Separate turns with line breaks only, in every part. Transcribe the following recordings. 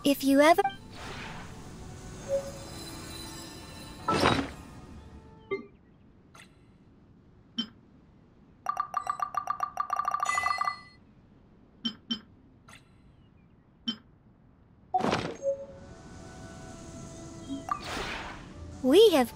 If you ever... We have...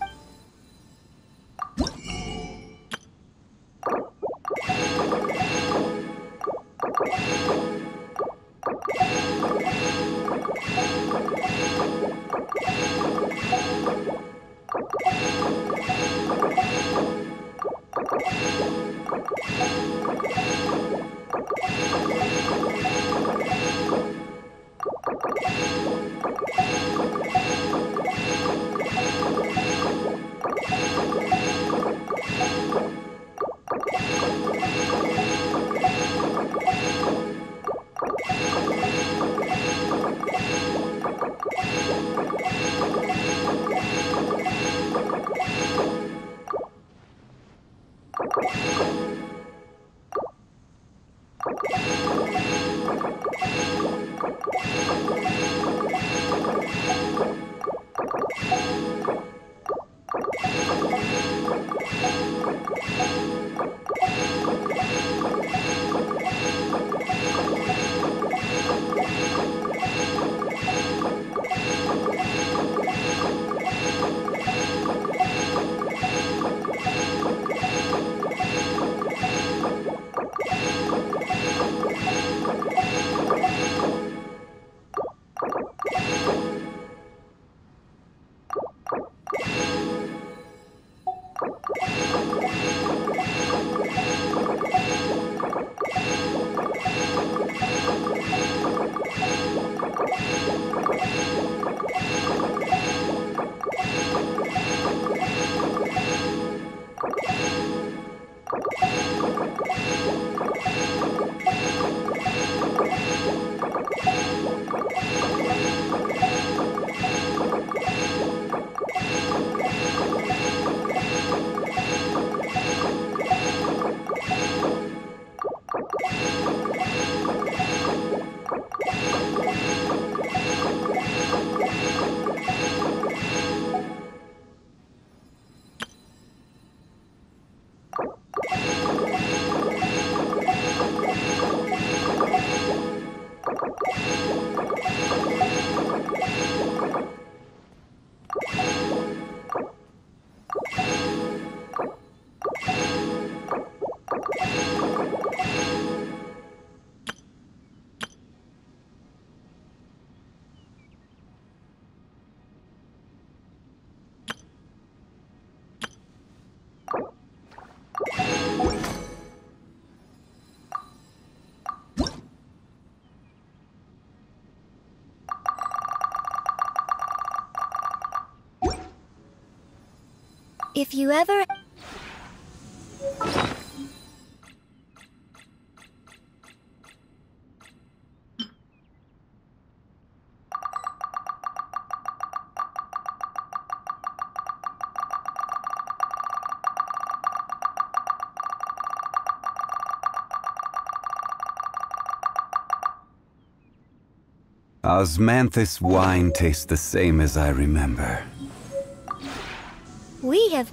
If you ever...
Osmanthus wine tastes the same as I remember.
We have...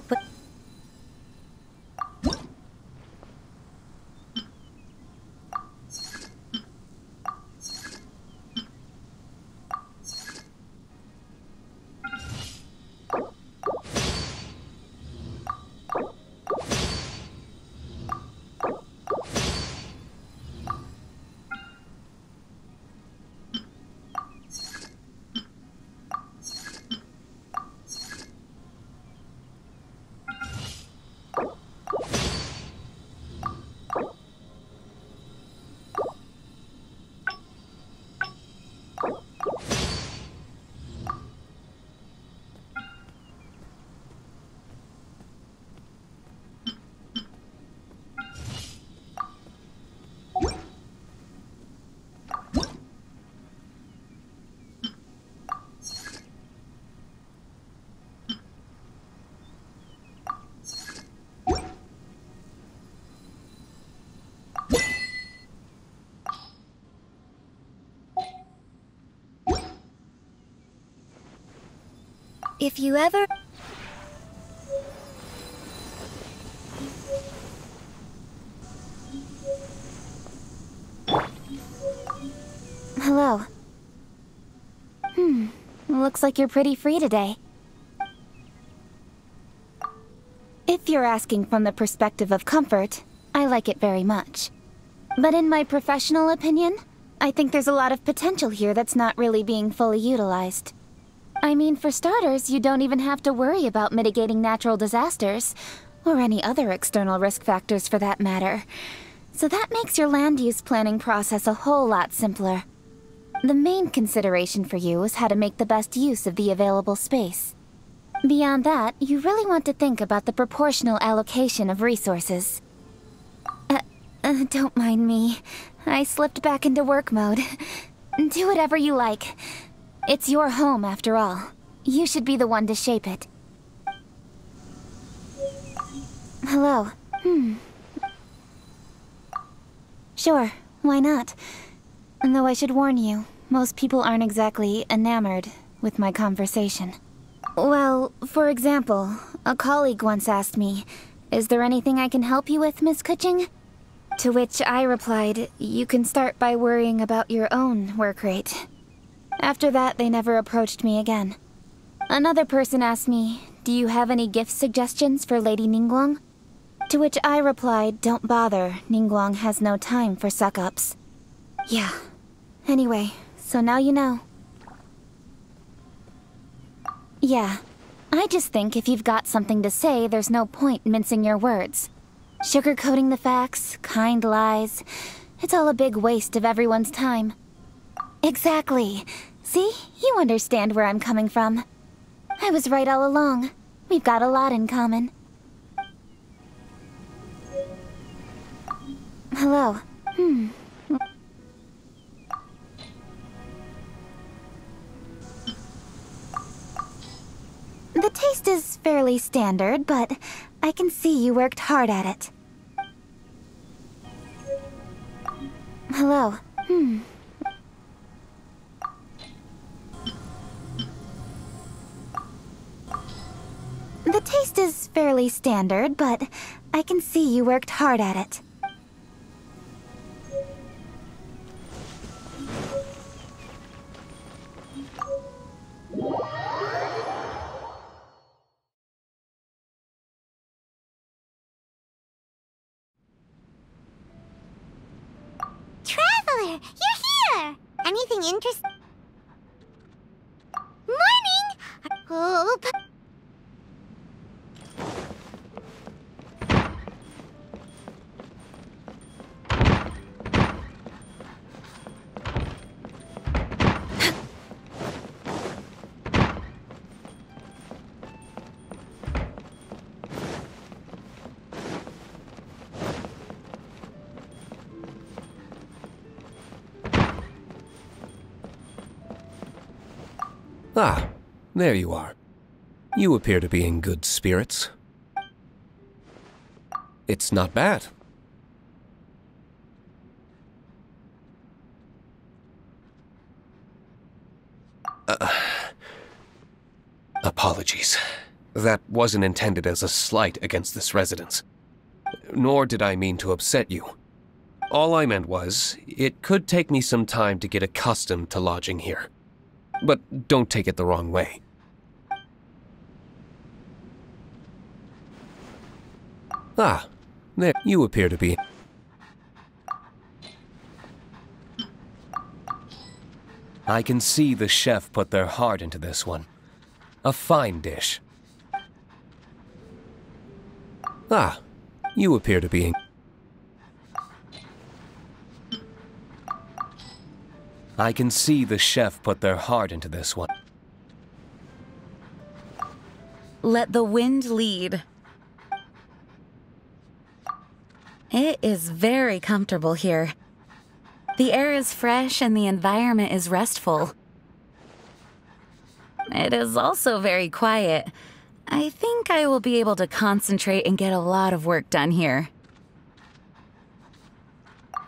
If you ever...
Hello. Looks like you're pretty free today. If you're asking from the perspective of comfort, I like it very much. But in my professional opinion, I think there's a lot of potential here that's not really being fully utilized. I mean, for starters, you don't even have to worry about mitigating natural disasters, or any other external risk factors for that matter. So that makes your land use planning process a whole lot simpler. The main consideration for you is how to make the best use of the available space. Beyond that, you really want to think about the proportional allocation of resources. Don't mind me. I slipped back into work mode. Do whatever you like. It's your home, after all. You should be the one to shape it. Hello. Sure, why not? Though I should warn you, most people aren't exactly enamored with my conversation. Well, for example, a colleague once asked me, "Is there anything I can help you with, Miss Kuching?" To which I replied, "You can start by worrying about your own work rate." After that, they never approached me again. Another person asked me, "Do you have any gift suggestions for Lady Ningguang?" To which I replied, "Don't bother, Ningguang has no time for suck-ups." Yeah. Anyway, so now you know. Yeah. I just think if you've got something to say, there's no point mincing your words. Sugarcoating the facts, kind lies, it's all a big waste of everyone's time. Exactly. See? You understand where I'm coming from. I was right all along. We've got a lot in common. Hello. The taste is fairly standard, but I can see you worked hard at it. Hello. The taste is fairly standard, but I can see you worked hard at it.
Traveler, you're here! Anything interesting? Morning! Oh,
Ah, there you are. You appear to be in good spirits. It's not bad. Apologies. That wasn't intended as a slight against this residence. Nor did I mean to upset you. All I meant was, it could take me some time to get accustomed to lodging here. But don't take it the wrong way. Ah, there you appear to be. I can see the chef put their heart into this one. A fine dish. Ah, you appear to be. I can see the chef put their heart into this one.
Let the wind lead. It is very comfortable here. The air is fresh and the environment is restful. It is also very quiet. I think I will be able to concentrate and get a lot of work done here.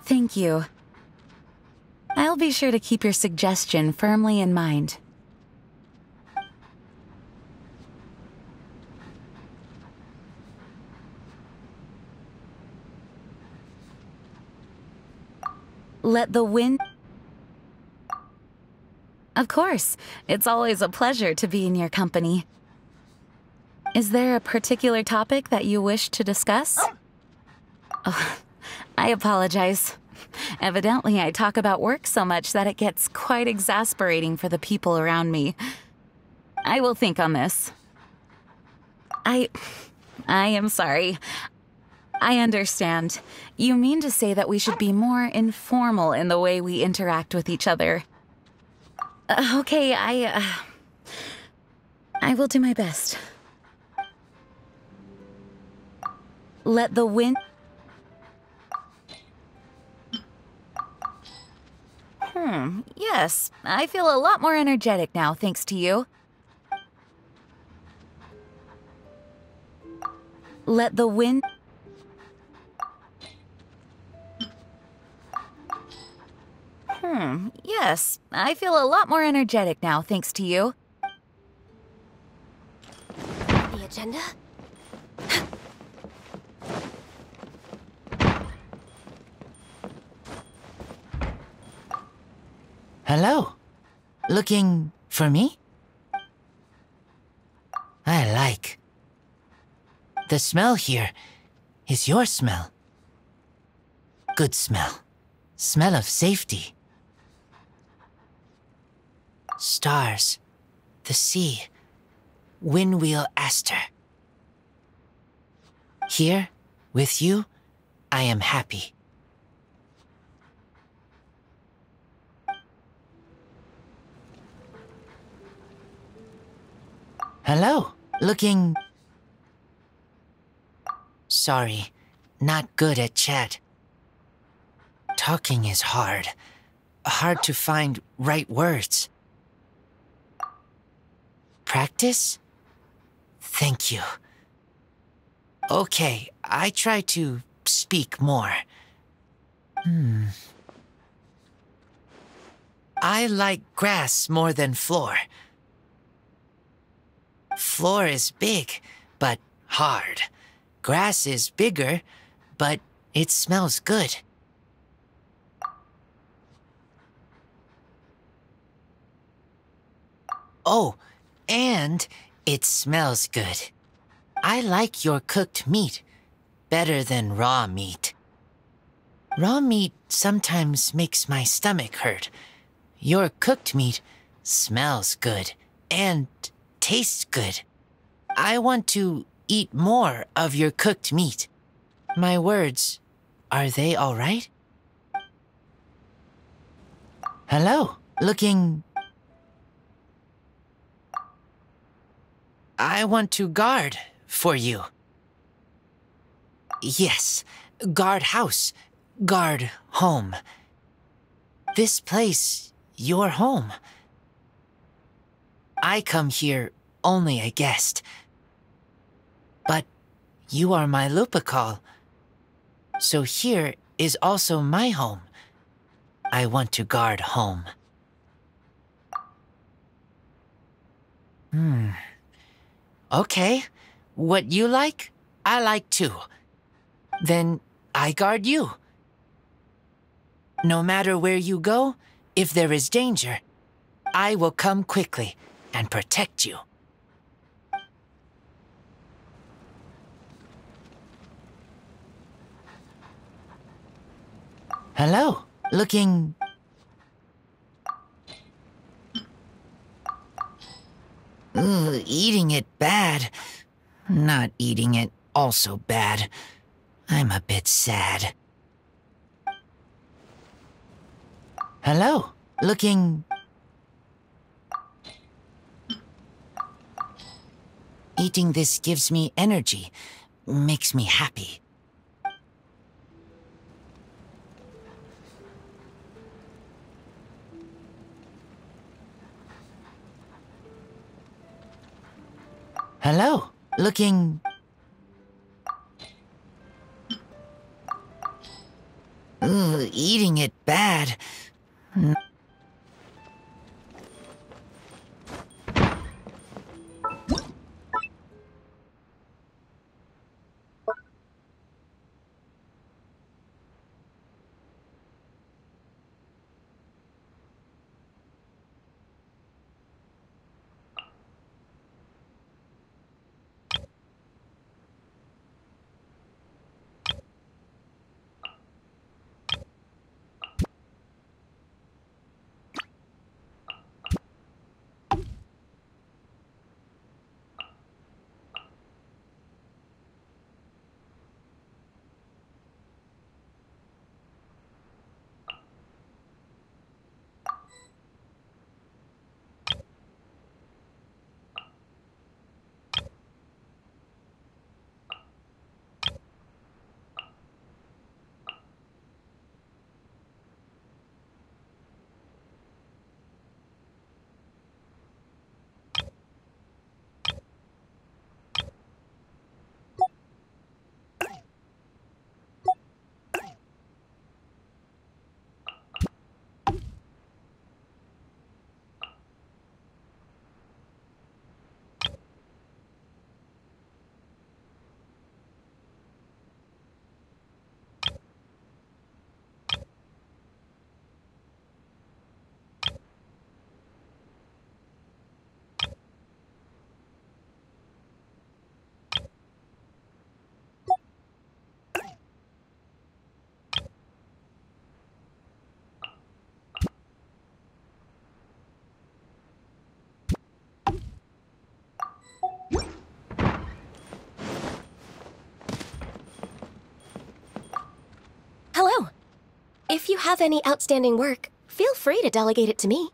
Thank you. I'll be sure to keep your suggestion firmly in mind. Let the wind... Of course. It's always a pleasure to be in your company. Is there a particular topic that you wish to discuss? Oh, I apologize. Evidently, I talk about work so much that it gets quite exasperating for the people around me. I will think on this. I am sorry. I understand. You mean to say that we should be more informal in the way we interact with each other. Okay, I will do my best. Let the wind... Yes. I feel a lot more energetic now, thanks to you. Let the wind... Yes. I feel a lot more energetic now, thanks to you.
The agenda?
Hello. Looking for me? I like. The smell here is your smell. Good smell. Smell of safety. Stars. The sea. Windwheel Aster. Here, with you, I am happy. Hello. Looking... Sorry. Not good at chat. Talking is hard. Hard to find right words. Practice? Thank you. Okay, I try to speak more. I like grass more than floor. Floor is big, but hard. Grass is bigger, but it smells good. Oh, and it smells good. I like your cooked meat better than raw meat. Raw meat sometimes makes my stomach hurt. Your cooked meat smells good and tastes good. I want to eat more of your cooked meat. My words, are they all right? Hello, looking... I want to guard for you. Yes, guard house, guard home. This place, your home. I come here only a guest. But you are my Lupercal. So here is also my home. I want to guard home. Okay, what you like, I like too. Then I guard you. No matter where you go, if there is danger, I will come quickly and protect you. Hello, looking... Ooh, eating it bad. Not eating it also bad. I'm a bit sad. Hello, looking... Eating this gives me energy, makes me happy. Hello, looking... Ooh, eating it bad.
If you have any outstanding work, feel free to delegate it to me.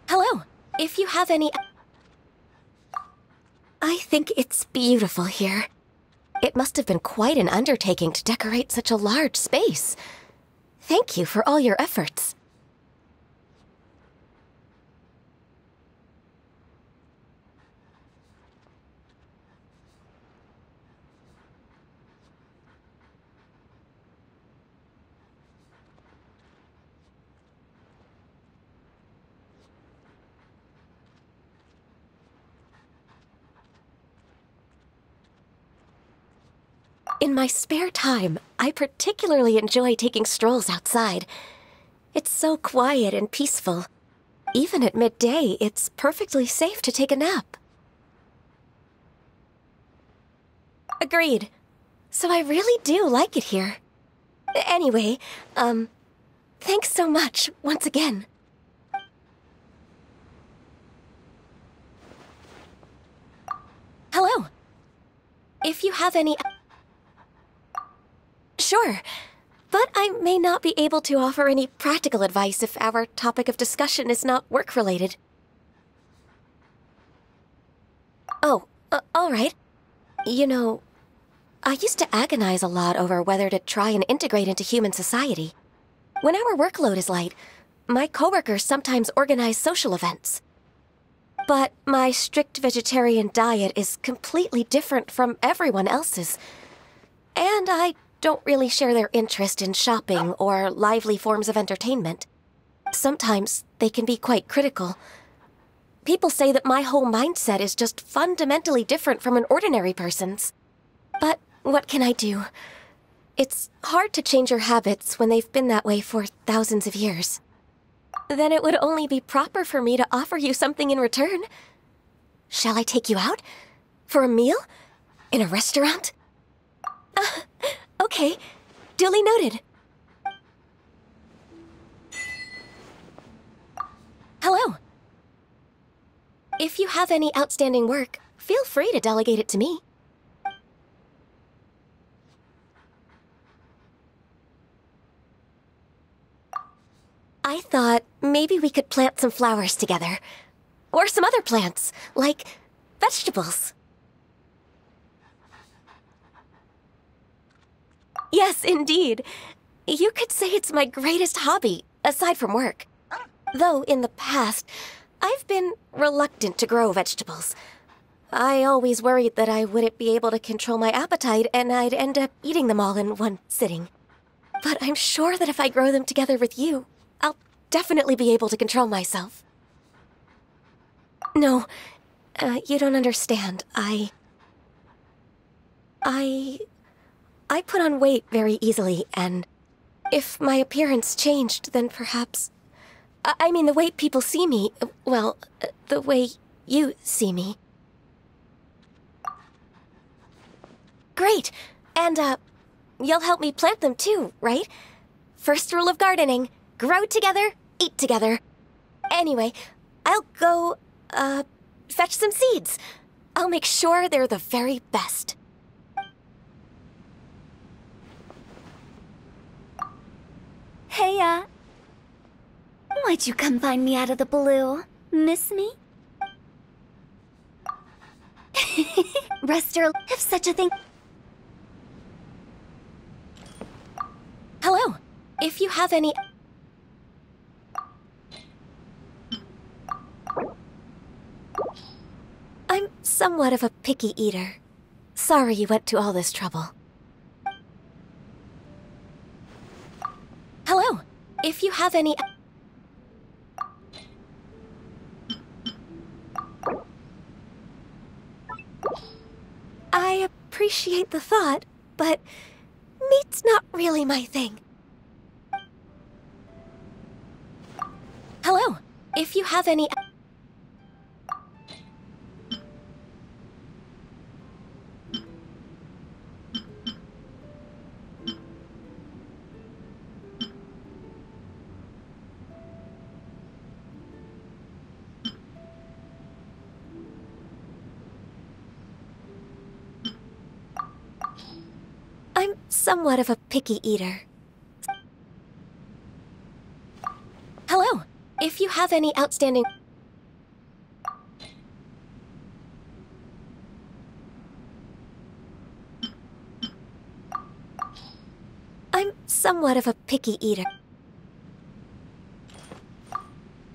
Hello. If you have any... I think it's beautiful here. It must have been quite an undertaking to decorate such a large space. Thank you for all your efforts. In my spare time, I particularly enjoy taking strolls outside. It's so quiet and peaceful. Even at midday, it's perfectly safe to take a nap. Agreed. So I really do like it here. Anyway, thanks so much once again. Hello. If you have any... Sure, but I may not be able to offer any practical advice if our topic of discussion is not work-related. Oh, all right. You know, I used to agonize a lot over whether to try and integrate into human society. When our workload is light, my coworkers sometimes organize social events. But my strict vegetarian diet is completely different from everyone else's. And I don't really share their interest in shopping or lively forms of entertainment. Sometimes they can be quite critical. People say that my whole mindset is just fundamentally different from an ordinary person's. But what can I do? It's hard to change your habits when they've been that way for thousands of years. Then it would only be proper for me to offer you something in return. Shall I take you out? For a meal? In a restaurant? Okay, duly noted. Hello. If you have any outstanding work, feel free to delegate it to me. I thought maybe we could plant some flowers together. Or some other plants, like vegetables. Yes, indeed. You could say it's my greatest hobby, aside from work. Though in the past, I've been reluctant to grow vegetables. I always worried that I wouldn't be able to control my appetite and I'd end up eating them all in one sitting. But I'm sure that if I grow them together with you, I'll definitely be able to control myself. No, you don't understand. I put on weight very easily, and if my appearance changed, then perhaps... I mean, the way people see me, well, the way you see me. Great! And, you'll help me plant them too, right? First rule of gardening, grow together, eat together. Anyway, I'll go, fetch some seeds. I'll make sure they're the very best.
Hey, why'd you come find me out of the blue? Miss me? Rester, if such a thing...
Hello. If you have any... I'm somewhat of a picky eater. Sorry you went to all this trouble. Hello. If you have any... I appreciate the thought, but meat's not really my thing. Hello. If you have any... I'm somewhat of a picky eater. Hello. If you have any outstanding... I'm somewhat of a picky eater.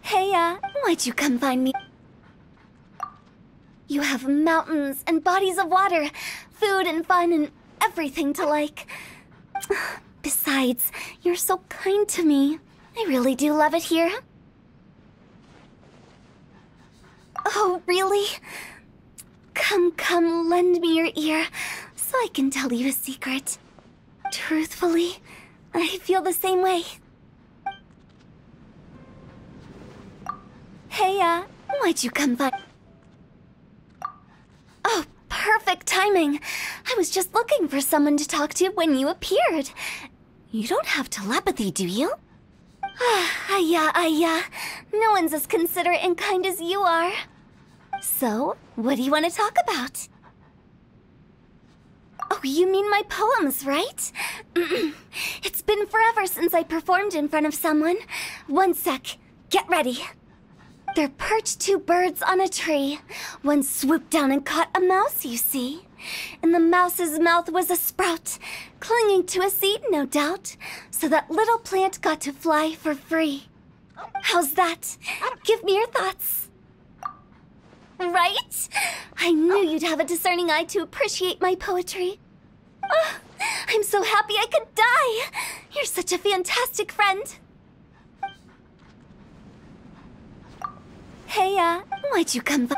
Hey, why'd you come find me? You have mountains and bodies of water, food and fun and everything to like. Besides, you're so kind to me. I really do love it here. Oh, really? Come, lend me your ear so I can tell you a secret. Truthfully, I feel the same way. Hey, why'd you come by? Oh, perfect timing. I was just looking for someone to talk to when you appeared. You don't have telepathy, do you? Yeah. No one's as considerate and kind as you are. So, what do you want to talk about? Oh, you mean my poems, right? It's been forever since I performed in front of someone. One sec. Get ready. There perched two birds on a tree. One swooped down and caught a mouse, you see. In the mouse's mouth was a sprout, clinging to a seed, no doubt, so that little plant got to fly for free. How's that? Give me your thoughts. Right? I knew you'd have a discerning eye to appreciate my poetry. Oh, I'm so happy I could die. You're such a fantastic friend. Hey, why'd you come by?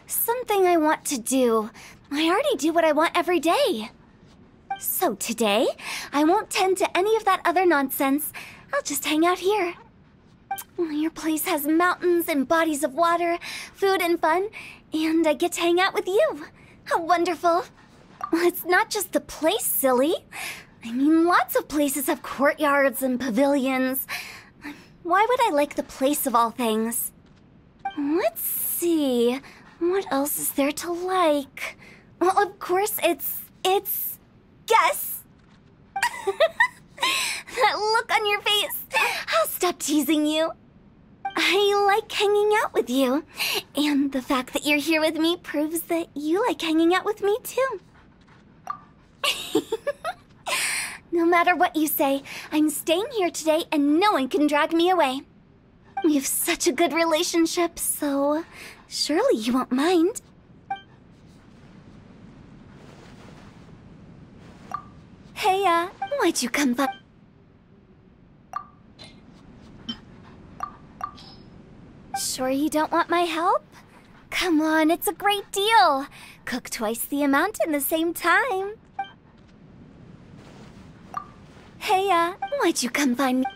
Something I want to do. I already do what I want every day. So today, I won't tend to any of that other nonsense. I'll just hang out here. Your place has mountains and bodies of water, food and fun, and I get to hang out with you. How wonderful. Well, it's not just the place, silly. I mean, lots of places have courtyards and pavilions. Why would I like the place of all things? Let's see. What else is there to like? Well, of course, it's... Guess! That look on your face. I'll stop teasing you. I like hanging out with you. And the fact that you're here with me proves that you like hanging out with me, too. No matter what you say, I'm staying here today and no one can drag me away. We have such a good relationship, so surely you won't mind. Hey, why'd you come by? Sure you don't want my help? Come on, it's a great deal. Cook twice the amount in the same time. Hey, why'd you come find me?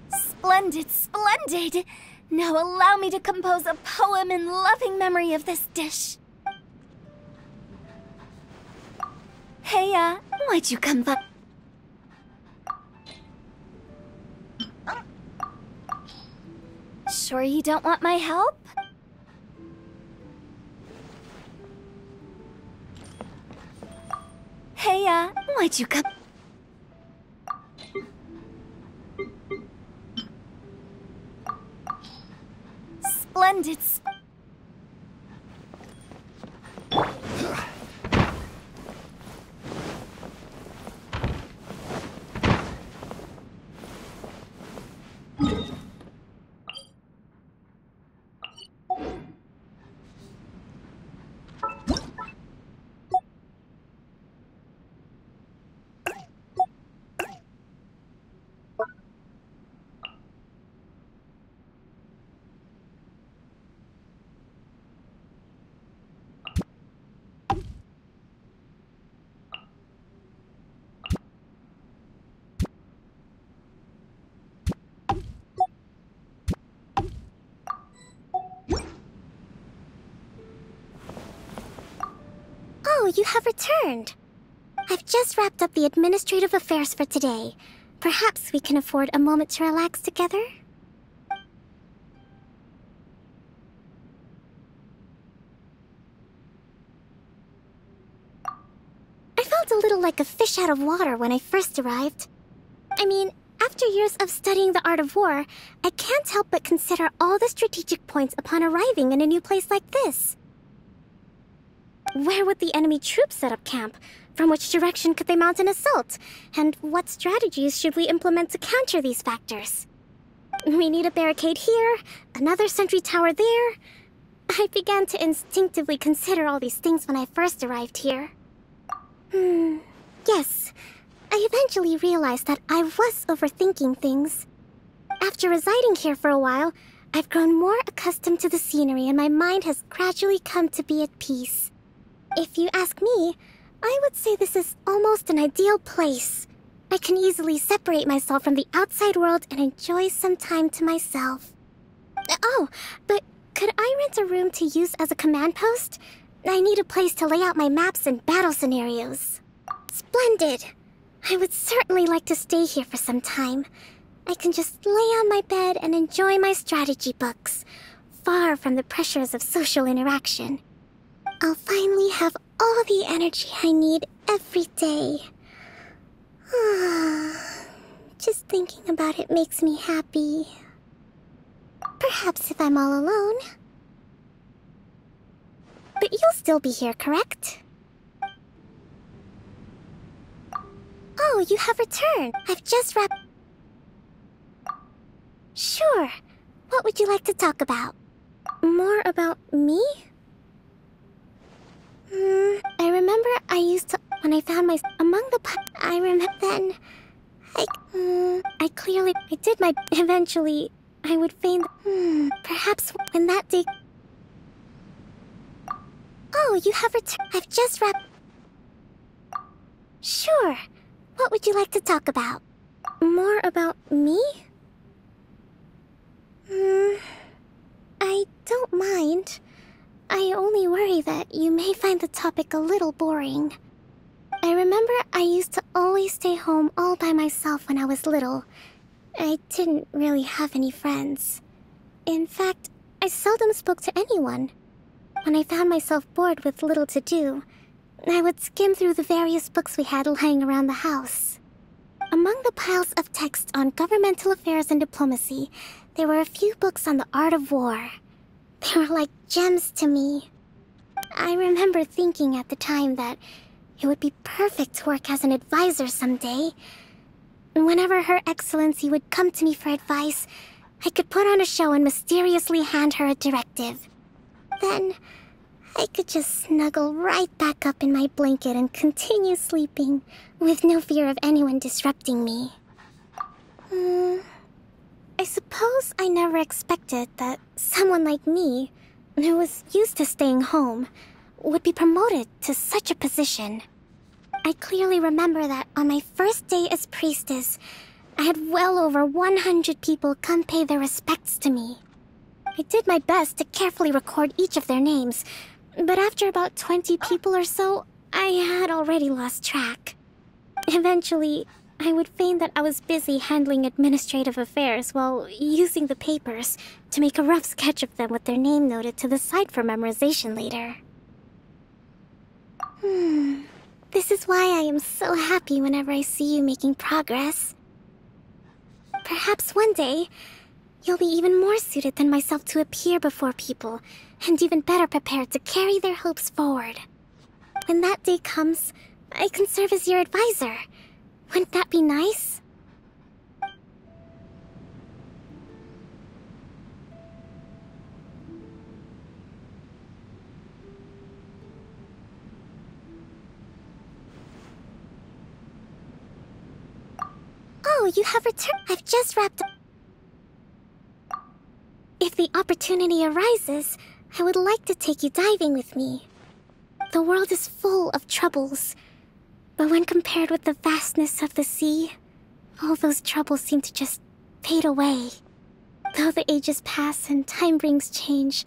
Splendid, splendid! Now allow me to compose a poem in loving memory of this dish. Hey, why'd you come by? Sure you don't want my help? Hey, why'd you come? Splendid.
Oh, you have returned. I've just wrapped up the administrative affairs for today. Perhaps we can afford a moment to relax together? felt a little like a fish out of water when I first arrived. I mean, after years of studying the art of war, I can't help but consider all the strategic points upon arriving in a new place like this. Where would the enemy troops set up camp? From which direction could they mount an assault? And what strategies should we implement to counter these factors? We need a barricade here, another sentry tower there. I began to instinctively consider all these things when I first arrived here. Yes. I eventually realized that I was overthinking things. After residing here for a while, I've grown more accustomed to the scenery and my mind has gradually come to be at peace. If you ask me, I would say this is almost an ideal place. I can easily separate myself from the outside world and enjoy some time to myself. Oh, but could I rent a room to use as a command post? I need a place to lay out my maps and battle scenarios. Splendid! I would certainly like to stay here for some time. I can just lay on my bed and enjoy my strategy books, far from the pressures of social interaction. I'll finally have all the energy I need every day. Just thinking about it makes me happy. Perhaps if I'm all alone. But you'll still be here, correct? Oh, you have returned. I've just wrapped... Sure. What would you like to talk about? More about me? I remember I used to... When I found my... Among the... I remember then... I clearly... I did my... Eventually, I would feign... Perhaps when that day... Oh, you have returned. I've just wrapped... Sure. What would you like to talk about? More about me? I don't mind. I only worry that you may find the topic a little boring. I remember I used to always stay home all by myself when I was little. I didn't really have any friends. In fact, I seldom spoke to anyone. When I found myself bored with little to do, I would skim through the various books we had lying around the house. Among the piles of texts on governmental affairs and diplomacy, there were a few books on the art of war. They were like gems to me. I remember thinking at the time that it would be perfect to work as an advisor someday. Whenever Her Excellency would come to me for advice, I could put on a show and mysteriously hand her a directive. Then, I could just snuggle right back up in my blanket and continue sleeping, with no fear of anyone disrupting me. I suppose I never expected that someone like me, who was used to staying home, would be promoted to such a position. I clearly remember that on my first day as priestess, I had well over 100 people come pay their respects to me. I did my best to carefully record each of their names, but after about 20 people or so, I had already lost track. Eventually, I would feign that I was busy handling administrative affairs while using the papers to make a rough sketch of them with their name noted to the side for memorization later. This is why I am so happy whenever I see you making progress. Perhaps one day, you'll be even more suited than myself to appear before people, and even better prepared to carry their hopes forward. When that day comes, I can serve as your advisor. Wouldn't that be nice? Oh, you have returned. I've just wrapped up. If the opportunity arises, I would like to take you diving with me. The world is full of troubles, but when compared with the vastness of the sea, all those troubles seem to just fade away. Though the ages pass and time brings change,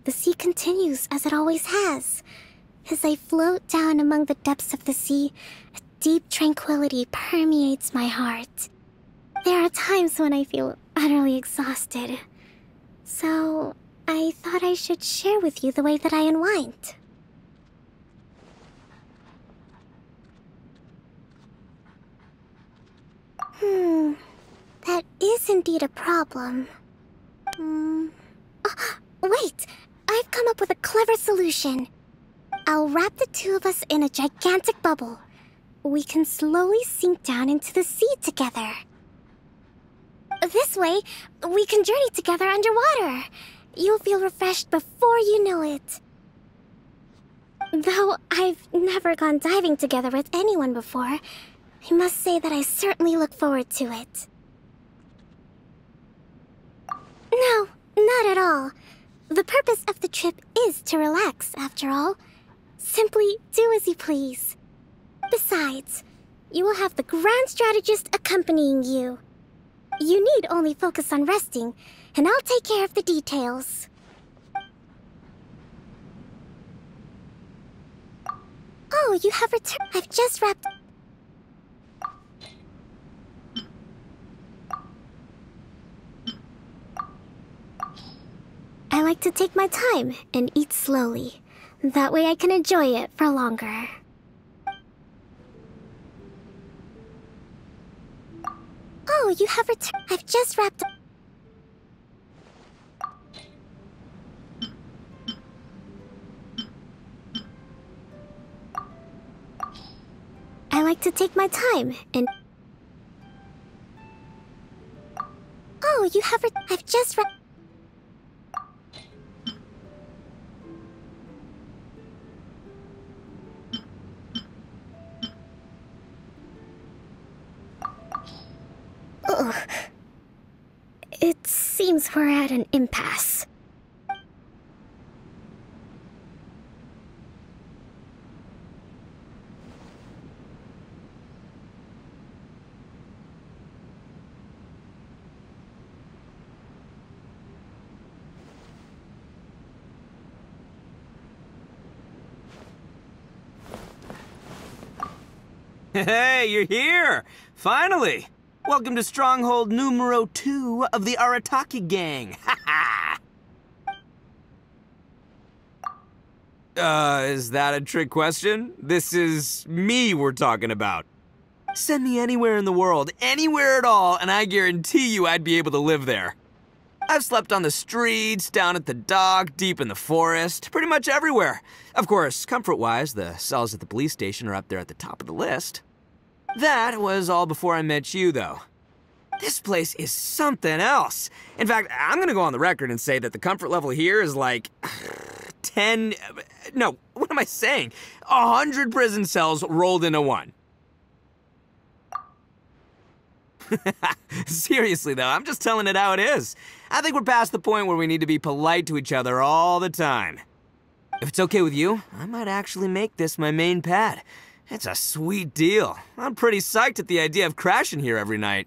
the sea continues as it always has. As I float down among the depths of the sea, a deep tranquility permeates my heart. There are times when I feel utterly exhausted. So, I thought I should share with you the way that I unwind. That is indeed a problem. Wait! I've come up with a clever solution. I'll wrap the two of us in a gigantic bubble. We can slowly sink down into the sea together. This way, we can journey together underwater. You'll feel refreshed before you know it. Though I've never gone diving together with anyone before, I must say that I certainly look forward to it. No, not at all. The purpose of the trip is to relax, after all. Simply do as you please. Besides, you will have the Grand Strategist accompanying you. You need only focus on resting, and I'll take care of the details. Oh, you have returned. I've just wrapped... I like to take my time and eat slowly. That way I can enjoy it for longer. Oh, you have returned. I've just wrapped up. I like to take my time and... Oh, you have I've just wrapped... Ugh. It seems we're at an impasse.
Hey, you're here! Finally! Welcome to Stronghold numero 2 of the Arataki gang. Is that a trick question? This is me we're talking about. Send me anywhere in the world, anywhere at all, and I guarantee you I'd be able to live there. I've slept on the streets, down at the dock, deep in the forest, pretty much everywhere. Of course, comfort-wise, the cells at the police station are up there at the top of the list. That was all before I met you, though. This place is something else. In fact, I'm gonna go on the record and say that the comfort level here is like 10... No, what am I saying? 100 prison cells rolled into one. Seriously, though, I'm just telling it how it is. I think we're past the point where we need to be polite to each other all the time. If it's okay with you, I might actually make this my main pad. It's a sweet deal. I'm pretty psyched at the idea of crashing here every night.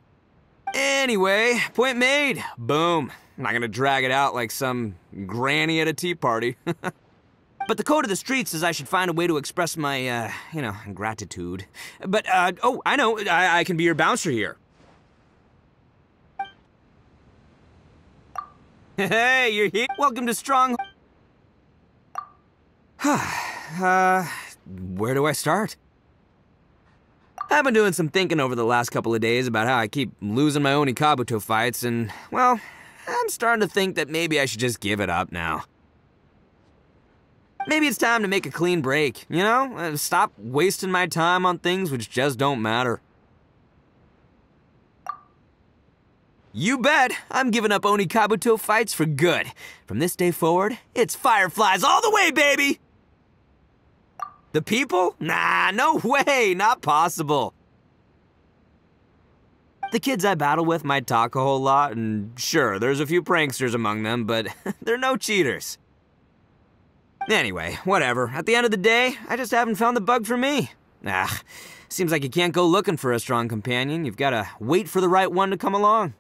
Anyway, point made. Boom. I'm not gonna drag it out like some granny at a tea party. But the code of the street says I should find a way to express my, gratitude. But, oh, I know. I can be your bouncer here. Hey, you're here. Welcome to Strong... Where do I start? I've been doing some thinking over the last couple of days about how I keep losing my Oni Kabuto fights, and, well, I'm starting to think that maybe I should just give it up now. Maybe it's time to make a clean break, you know? Stop wasting my time on things which just don't matter. You bet! I'm giving up Oni Kabuto fights for good. From this day forward, it's Fireflies all the way, baby! The people? Nah, no way, not possible. The kids I battle with might talk a whole lot, and sure, there's a few pranksters among them, but they're no cheaters. Anyway, whatever. At the end of the day, I just haven't found the bug for me. Seems like you can't go looking for a strong companion. You've got to wait for the right one to come along.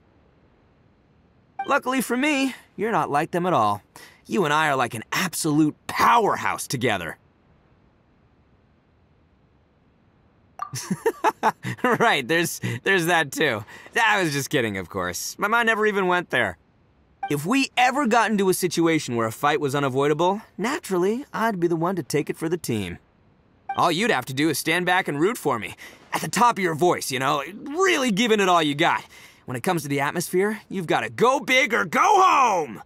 Luckily for me, you're not like them at all. You and I are like an absolute powerhouse together. Right, there's that too. I was just kidding, of course. My mind never even went there. If we ever got into a situation where a fight was unavoidable, naturally, I'd be the one to take it for the team. All you'd have to do is stand back and root for me. At the top of your voice, you know, really giving it all you got. When it comes to the atmosphere, you've got to go big or go home!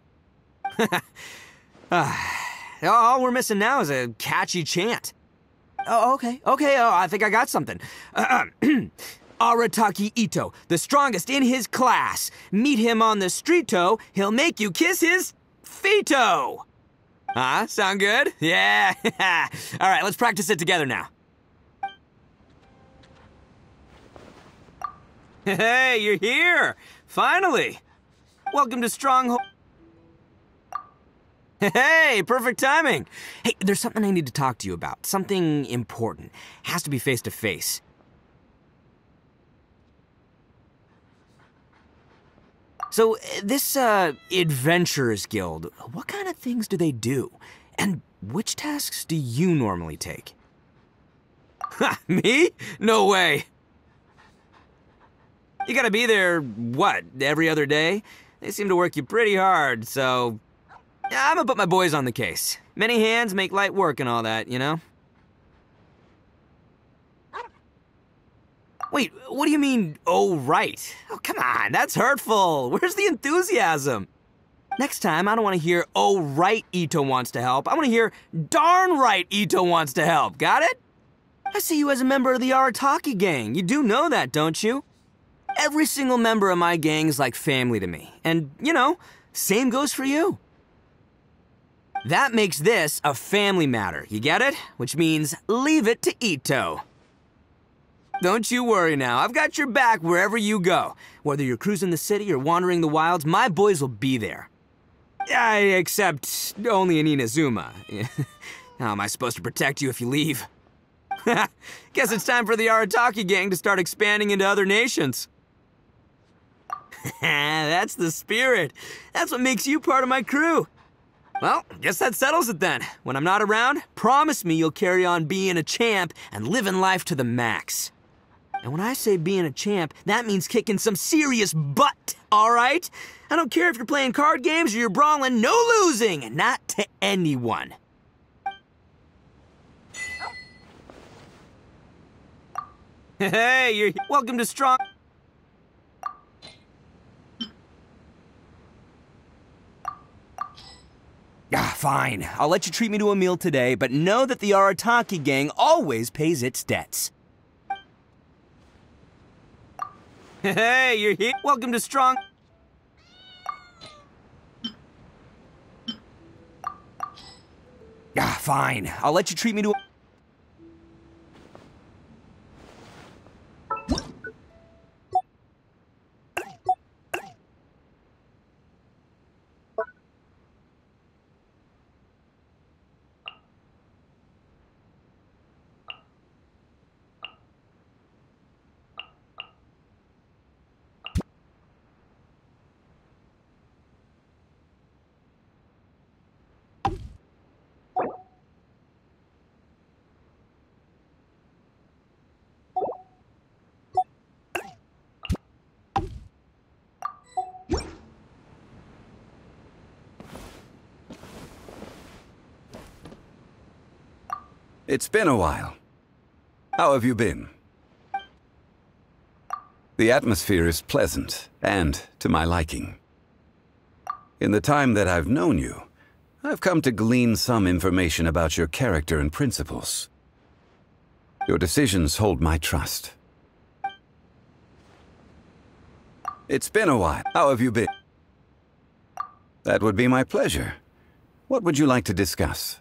All we're missing now is a catchy chant. Oh, okay, I think I got something. Arataki Itto, the strongest in his class. Meet him on the street-o, he'll make you kiss his feet-o. Huh? Sound good? Yeah. All right, let's practice it together now. Hey, you're here! Finally! Welcome to Stronghold. Hey, perfect timing! Hey, there's something I need to talk to you about. Something important. Has to be face to face. So, this, Adventurers Guild, what kind of things do they do? And which tasks do you normally take? Ha, me? No way! You gotta be there, what, every other day? They seem to work you pretty hard, so... Yeah, I'm gonna put my boys on the case. Many hands make light work and all that, you know? Wait, what do you mean, oh, right? Oh, come on, that's hurtful. Where's the enthusiasm? Next time, I don't want to hear, oh, right, Itto wants to help. I want to hear, darn right, Itto wants to help. Got it? I see you as a member of the Arataki gang. You do know that, don't you? Every single member of my gang is like family to me. And, you know, same goes for you. That makes this a family matter, you get it? Which means, leave it to Itto. Don't you worry now, I've got your back wherever you go. Whether you're cruising the city or wandering the wilds, my boys will be there. Except only in Inazuma. How am I supposed to protect you if you leave? Guess it's time for the Arataki gang to start expanding into other nations. That's the spirit. That's what makes you part of my crew. Well, guess that settles it then. When I'm not around, promise me you'll carry on being a champ and living life to the max. And when I say being a champ, that means kicking some serious butt, all right? I don't care if you're playing card games or you're brawling, no losing, not to anyone. Hey, you're welcome to Strong... Ah, fine. I'll let you treat me to a meal today, but know that the Arataki gang always pays its debts. Hey, you're here. Welcome to Strong... Ah, fine. I'll let you treat me to a...
It's been a while. How have you been? The atmosphere is pleasant and to my liking. In the time that I've known you, I've come to glean some information about your character and principles. Your decisions hold my trust. It's been a while. How have you been? That would be my pleasure. What would you like to discuss?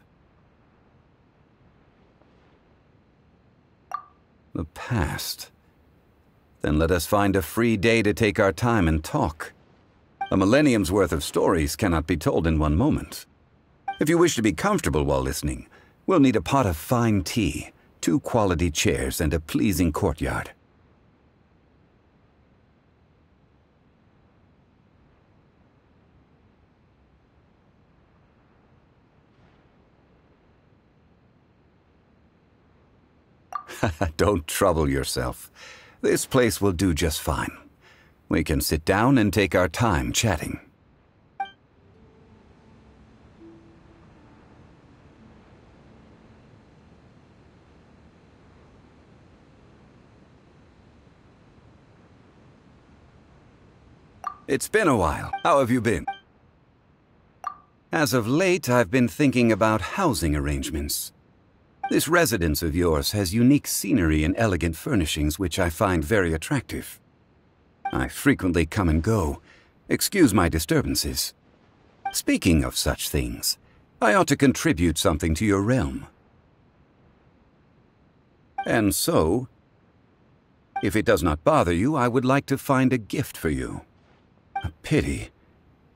The past. Then let us find a free day to take our time and talk. A millennium's worth of stories cannot be told in one moment. If you wish to be comfortable while listening, we'll need a pot of fine tea, 2 quality chairs, and a pleasing courtyard. Don't trouble yourself. This place will do just fine. We can sit down and take our time chatting. It's been a while. How have you been? As of late, I've been thinking about housing arrangements. This residence of yours has unique scenery and elegant furnishings which I find very attractive. I frequently come and go. Excuse my disturbances. Speaking of such things, I ought to contribute something to your realm. And so, if it does not bother you, I would like to find a gift for you. A pity.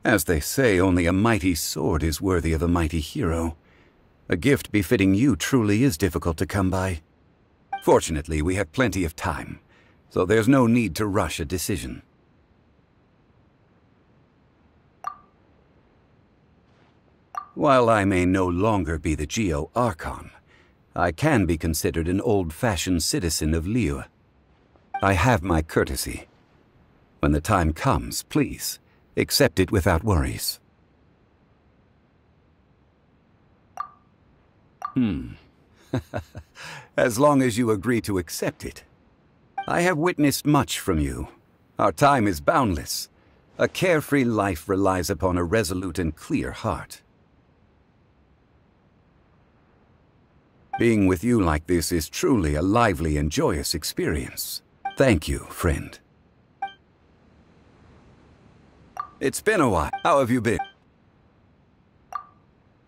As they say, only a mighty sword is worthy of a mighty hero. A gift befitting you truly is difficult to come by. Fortunately, we have plenty of time, so there's no need to rush a decision. While I may no longer be the Geo Archon, I can be considered an old-fashioned citizen of Liyue. I have my courtesy. When the time comes, please, accept it without worries. As long as you agree to accept it. I have witnessed much from you. Our time is boundless. A carefree life relies upon a resolute and clear heart. Being with you like this is truly a lively and joyous experience. Thank you, friend. It's been a while. How have you been?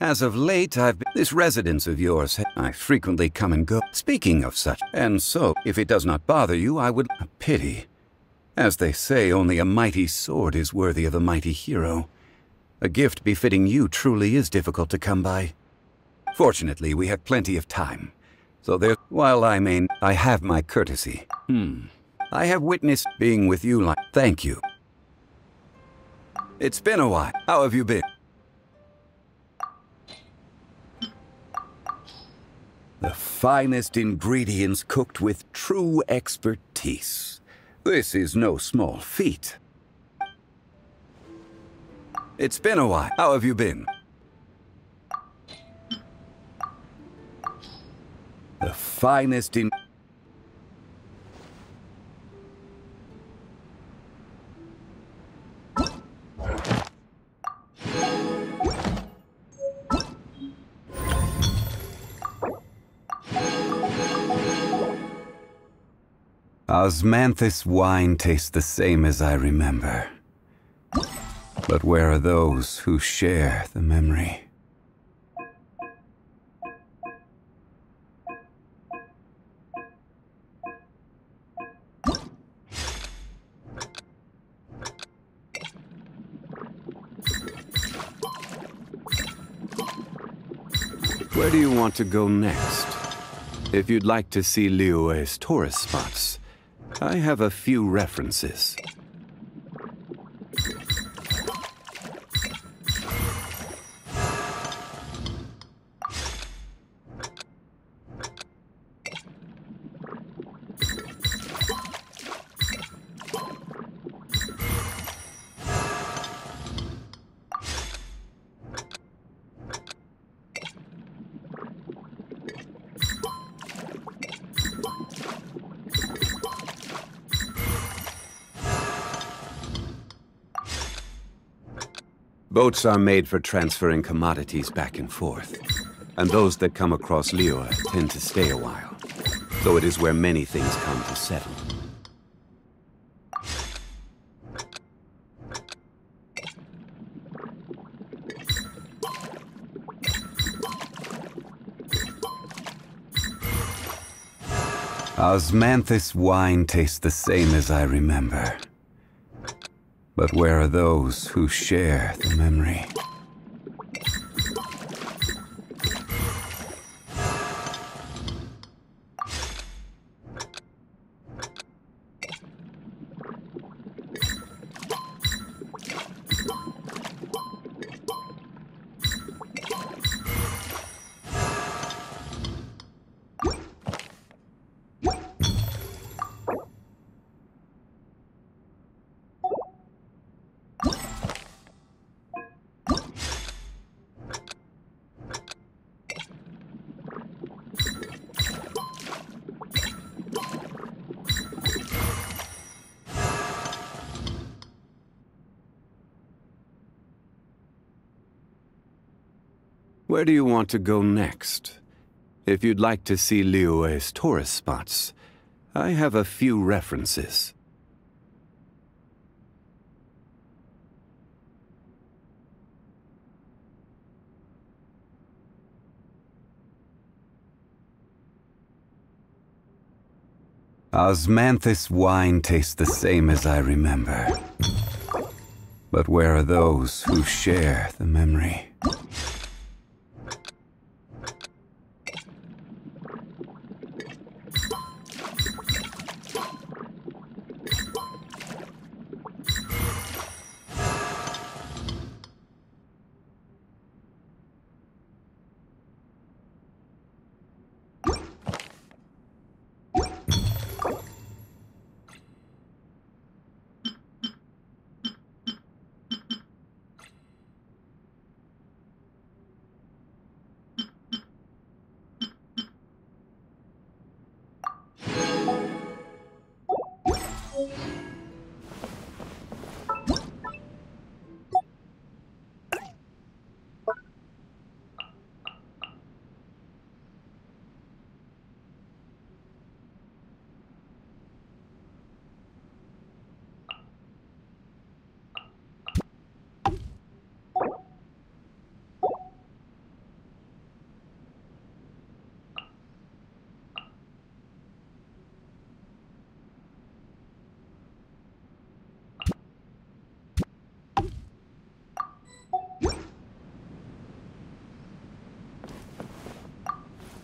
As of late, this residence of yours, I frequently come and go. Speaking of such, and so, if it does not bother you, I would... A pity. As they say, only a mighty sword is worthy of a mighty hero. A gift befitting you truly is difficult to come by. Fortunately, we have plenty of time. So there, while I have my courtesy. I have witnessed being with you like... Thank you. It's been a while. How have you been? The finest ingredients cooked with true expertise. This is no small feat. It's been a while. How have you been? The finest in... Osmanthus wine tastes the same as I remember. But where are those who share the memory? Where do you want to go next? If you'd like to see Liyue's tourist spots, I have a few references. Boats are made for transferring commodities back and forth, and those that come across Liyue tend to stay a while, so it is where many things come to settle. Osmanthus wine tastes the same as I remember. But where are those who share the memory? Where do you want to go next? If you'd like to see Liyue's tourist spots, I have a few references. Osmanthus wine tastes the same as I remember. But where are those who share the memory?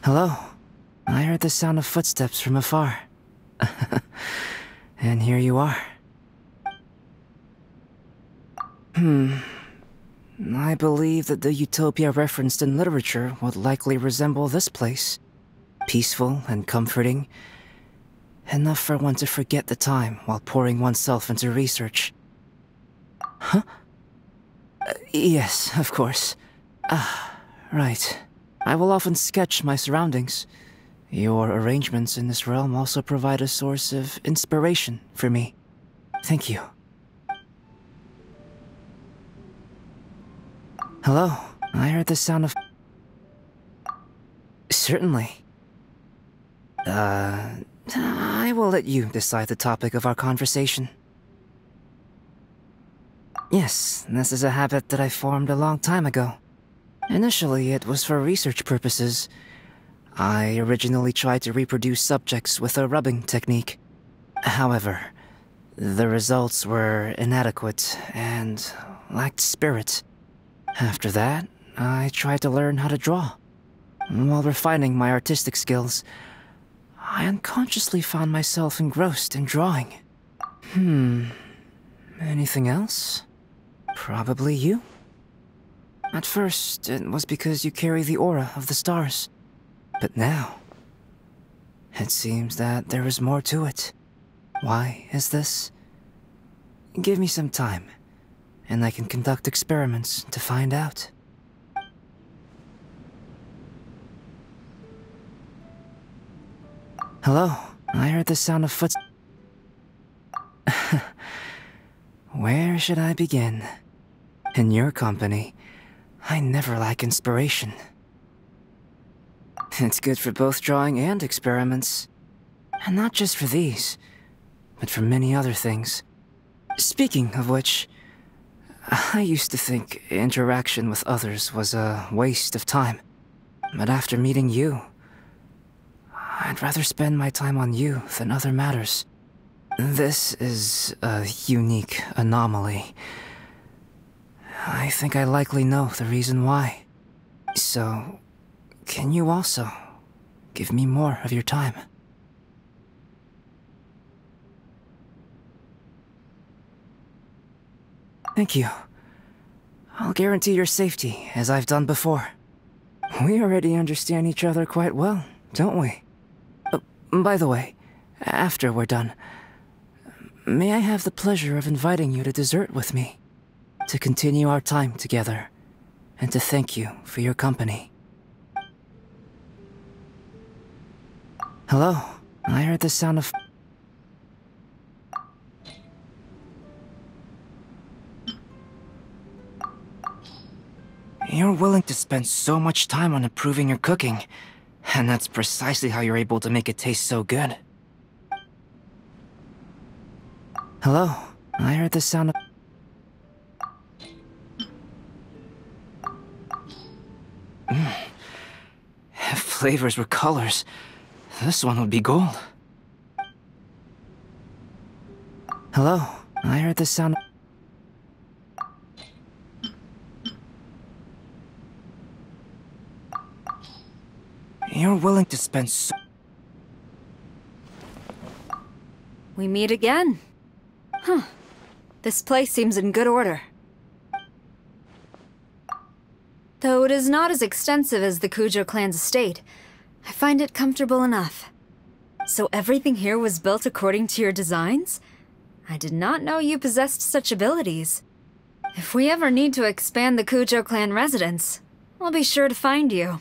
Hello. I heard the sound of footsteps from afar. And here you are. I believe that the utopia referenced in literature would likely resemble this place. Peaceful and comforting. Enough for one to forget the time while pouring oneself into research. Huh? Yes, of course. Right. I will often sketch my surroundings. Your arrangements in this realm also provide a source of inspiration for me. Thank you. Hello. I heard the sound of... Certainly. I will let you decide the topic of our conversation. Yes, this is a habit that I formed a long time ago. Initially, it was for research purposes. I originally tried to reproduce subjects with a rubbing technique. However, the results were inadequate and lacked spirit. After that, I tried to learn how to draw. While refining my artistic skills, I unconsciously found myself engrossed in drawing. Anything else? Probably you? At first, it was because you carry the aura of the stars. But now, it seems that there is more to it. Why is this? Give me some time, and I can conduct experiments to find out. Hello, I heard the sound of footsteps. Where should I begin? In your company, I never lack inspiration. It's good for both drawing and experiments. And not just for these, but for many other things. Speaking of which, I used to think interaction with others was a waste of time. But after meeting you, I'd rather spend my time on you than other matters. This is a unique anomaly. I think I likely know the reason why. So, can you also give me more of your time? Thank you. I'll guarantee your safety, as I've done before. We already understand each other quite well, don't we? By the way, after we're done, may I have the pleasure of inviting you to dessert with me? To continue our time together, and to thank you for your company. Hello, I heard the sound of... You're willing to spend so much time on improving your cooking, and that's precisely how you're able to make it taste so good. Hello, I heard the sound of... If flavors were colors, this one would be gold. Hello, I heard the sound of... You're willing to spend so...
We meet again. Huh. This place seems in good order. Though it is not as extensive as the Kujo clan's estate, I find it comfortable enough. So everything here was built according to your designs? I did not know you possessed such abilities. If we ever need to expand the Kujo clan residence, I'll be sure to find you.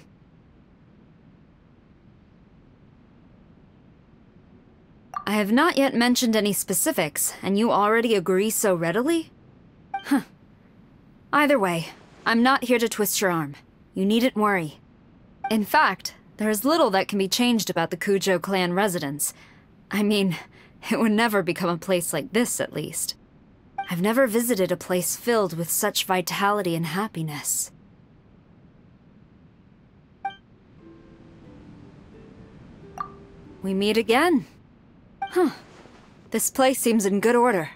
I have not yet mentioned any specifics, and you already agree so readily? Huh. Either way, I'm not here to twist your arm. You needn't worry. In fact, there is little that can be changed about the Kujo clan residence. I mean, it would never become a place like this, at least. I've never visited a place filled with such vitality and happiness. We meet again. Huh. This place seems in good order.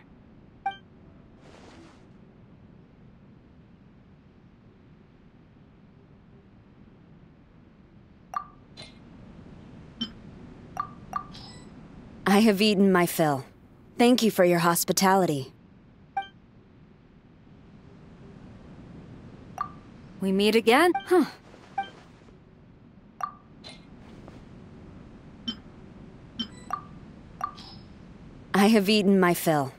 I have eaten my fill. Thank you for your hospitality. We meet again? Huh. I have eaten my fill.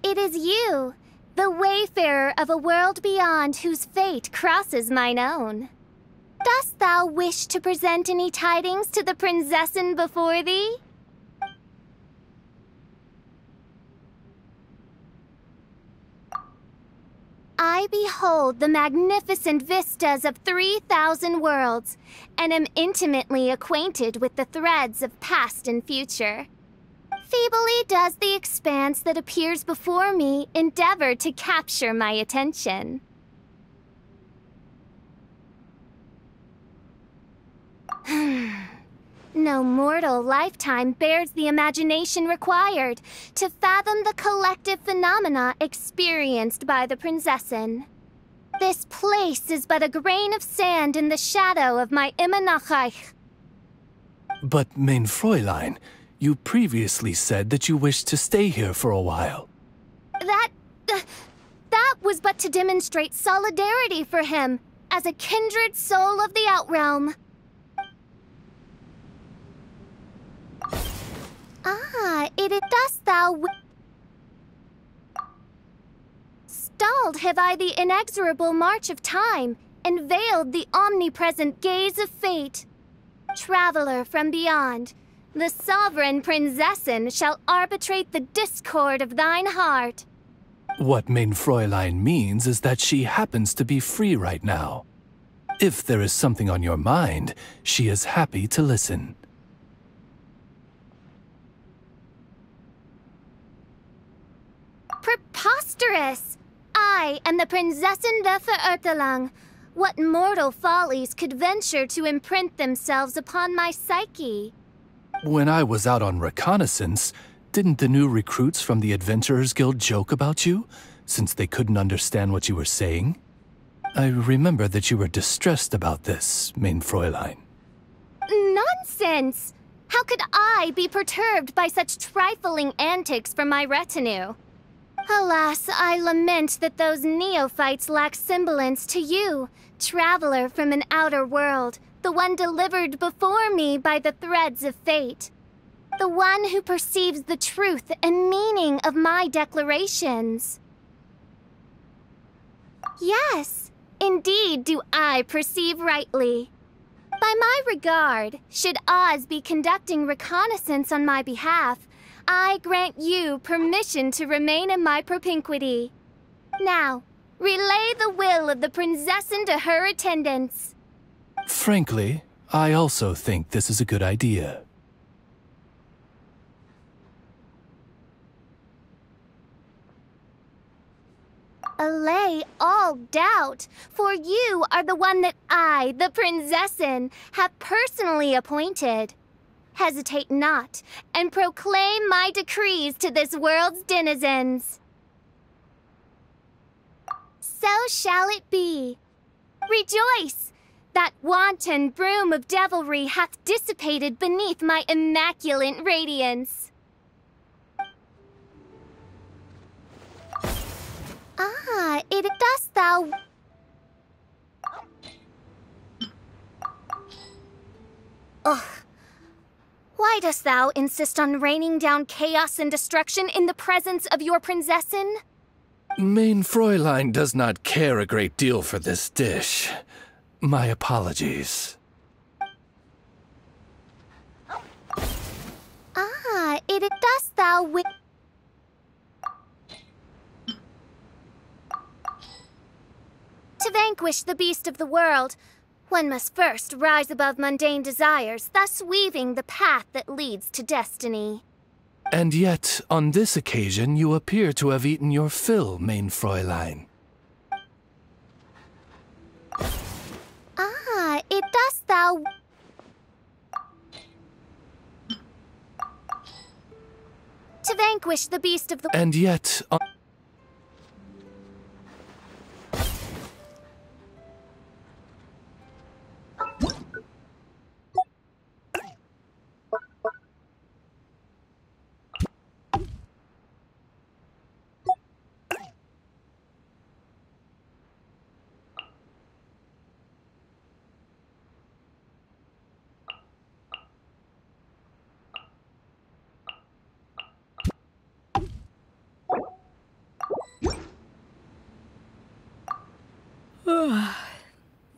It is you, the wayfarer of a world beyond whose fate crosses mine own. Dost thou wish to present any tidings to the Prinzessin before thee? I behold the magnificent vistas of 3,000 worlds, and am intimately acquainted with the threads of past and future. Feebly does the expanse that appears before me endeavor to capture my attention. No mortal lifetime bears the imagination required to fathom the collective phenomena experienced by the Prinzessin. This place is but a grain of sand in the shadow of my Immernacht.
But, mein Fräulein, you previously said that you wished to stay here for a while.
That was but to demonstrate solidarity for him, as a kindred soul of the Outrealm. Dost thou... Stalled have I the inexorable march of time, and veiled the omnipresent gaze of fate. Traveler from beyond, the sovereign Prinzessin shall arbitrate the discord of thine heart.
What main Fräulein means is that she happens to be free right now. If there is something on your mind, she is happy to listen.
Preposterous! I am the Prinzessin der Verurteilung. What mortal follies could venture to imprint themselves upon my psyche?
When I was out on reconnaissance, didn't the new recruits from the Adventurers Guild joke about you, since they couldn't understand what you were saying? I remember that you were distressed about this, main Fräulein.
Nonsense! How could I be perturbed by such trifling antics from my retinue? Alas, I lament that those neophytes lack semblance to you, traveler from an outer world, the one delivered before me by the threads of fate. The one who perceives the truth and meaning of my declarations. Yes, indeed do I perceive rightly. By my regard, should Oz be conducting reconnaissance on my behalf, I grant you permission to remain in my propinquity. Now, relay the will of the Prinzessin to her attendants.
Frankly, I also think this is a good idea.
Allay all doubt, for you are the one that I, the Prinzessin, have personally appointed. Hesitate not, and proclaim my decrees to this world's denizens. So shall it be. Rejoice! That wanton broom of devilry hath dissipated beneath my immaculate radiance. Ah, it dost thou... Ugh. Why dost thou insist on raining down chaos and destruction in the presence of your Prinzessin?
Main Fräulein does not care a great deal for this dish. My apologies.
Ah, it dost thou wi... To vanquish the beast of the world, one must first rise above mundane desires, thus weaving the path that leads to destiny.
And yet, on this occasion, you appear to have eaten your fill, main Fräulein.
Ah, it dost thou... To vanquish the beast of the...
And yet...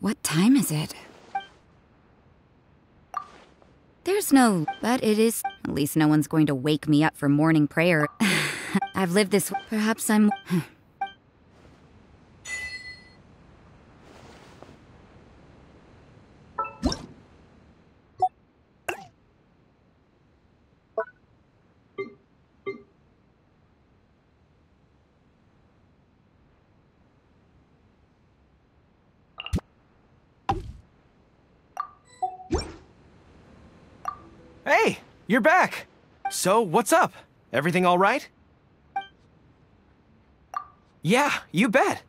What time is it? There's no... But it is... At least no one's going to wake me up for morning prayer. I've lived this... Perhaps I'm...
Hey, you're back! So, what's up? Everything all right? Yeah, you bet.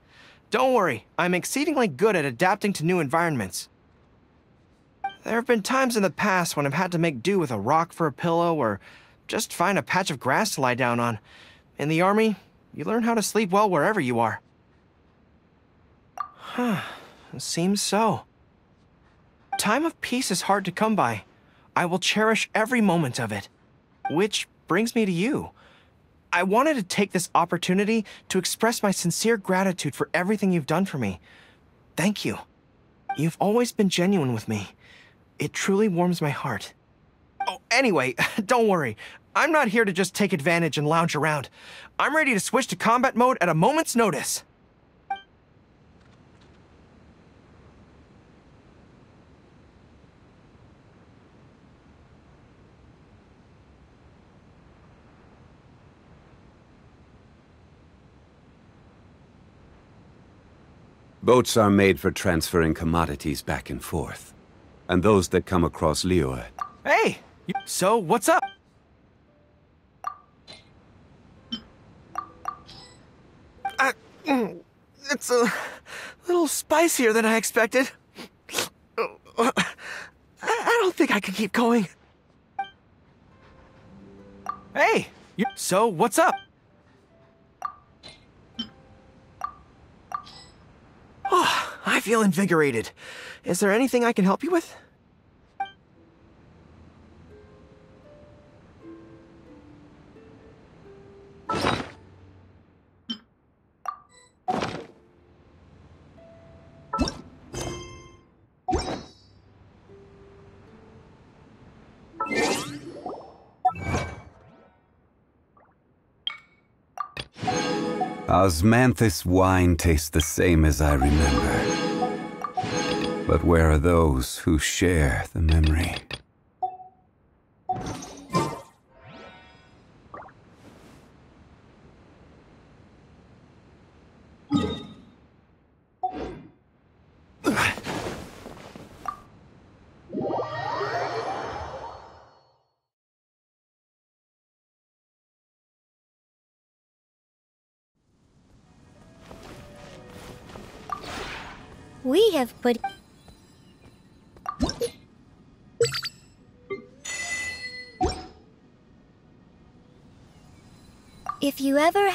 Don't worry, I'm exceedingly good at adapting to new environments. There have been times in the past when I've had to make do with a rock for a pillow or just find a patch of grass to lie down on. In the army, you learn how to sleep well wherever you are. Huh, seems so. Time of peace is hard to come by. I will cherish every moment of it. Which brings me to you. I wanted to take this opportunity to express my sincere gratitude for everything you've done for me. Thank you. You've always been genuine with me. It truly warms my heart. Oh, anyway, don't worry. I'm not here to just take advantage and lounge around. I'm ready to switch to combat mode at a moment's notice.
Boats are made for transferring commodities back and forth. And those that come across Liyue.
Hey! So, what's up? It's a little spicier than I expected. I don't think I can keep going. Hey! So, what's up? Oh, I feel invigorated. Is there anything I can help you with?
Osmanthus wine tastes the same as I remember. But where are those who share the memory?
We have put... If you ever...